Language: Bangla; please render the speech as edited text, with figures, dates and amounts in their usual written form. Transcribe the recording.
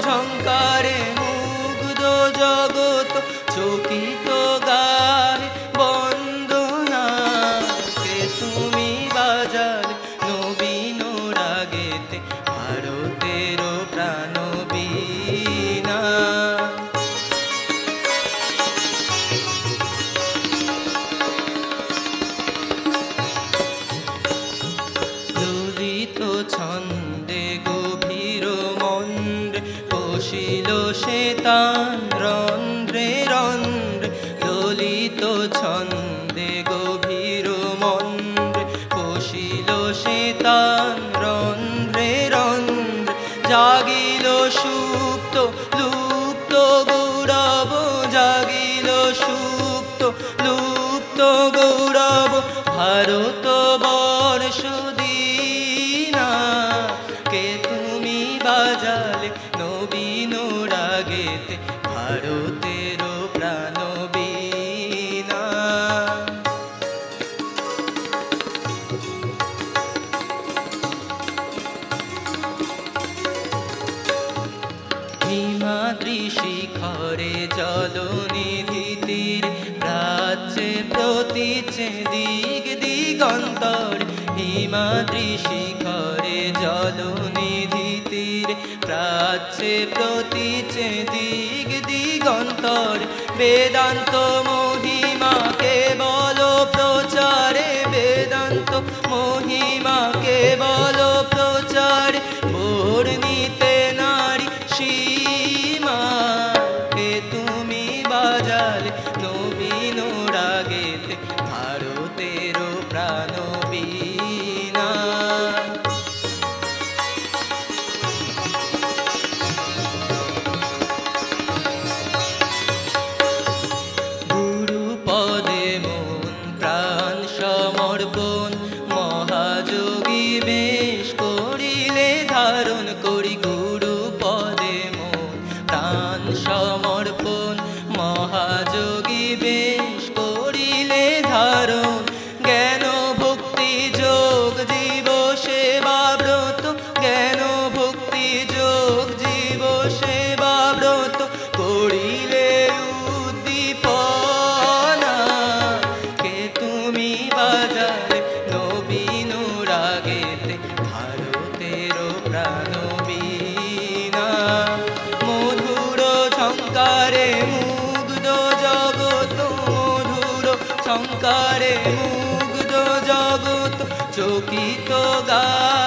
ঝঙ্কারে মুগ্ধ জগৎ চকিত গায়ে বন্দনা। কে তুমি বাজালে নবীন রাগেতে ভারতের প্রাণ বীণা। ললিত ছন্দে গভীর মন্দ্রে বসিল সে তান রন্ধ্রে রন্ধ্রে। ললিত ছন্দে গভীর মন্দ্রে বসিল সে তান রন্ধ্রে রন্ধ্রে। জাগিল সুপ্ত লুপ্ত গৌরব, জাগিল সুপ্ত লুপ্ত গৌরব ভারত বর্ষ দীনা। কে তুমি বাজালে নবীন রাগেতে ভারতের প্রাণ বীণা। হিমাদ্রি শিখরে জলনিধি তীর প্রাচ্যে প্রতীচে দিগ দিগন্তর। হিমাদ্রি শিখরে জলনিধি তীর প্রাচ্যে প্রতীচে দিগ দিগন্তর। বেদান্ত মহিমা কেবল প্রচারে, বেদান্ত মহিমা কেবল প্রচারে বর্ণিতে নারী সীমা। কে তুমি বাজালে নবীন রাগেতে ভারতের প্রাণ বীণা। গুরুপদে মন প্রাণ সমর্পণ মহাযোগী বেশ করিলে ধারণ করি। গুরুপদে মন প্রাণ সমর্পণ মহাযোগী বেশ করিলে ধারণ। জ্ঞান ভক্তি যোগ জীব সেবা ব্রত, জ্ঞান ভক্তি যোগ জীব সেবা ব্রত করিলে উদ্দীপনা। কে তুমি বাজালে নবীন রাগেতে ভারতের প্রাণ বীণা। মধুর ঝঙ্কারে মুগ্ধ জগৎ, মধুর ঝঙ্কারে মুগ্ধ জগৎ চকিত গায়ে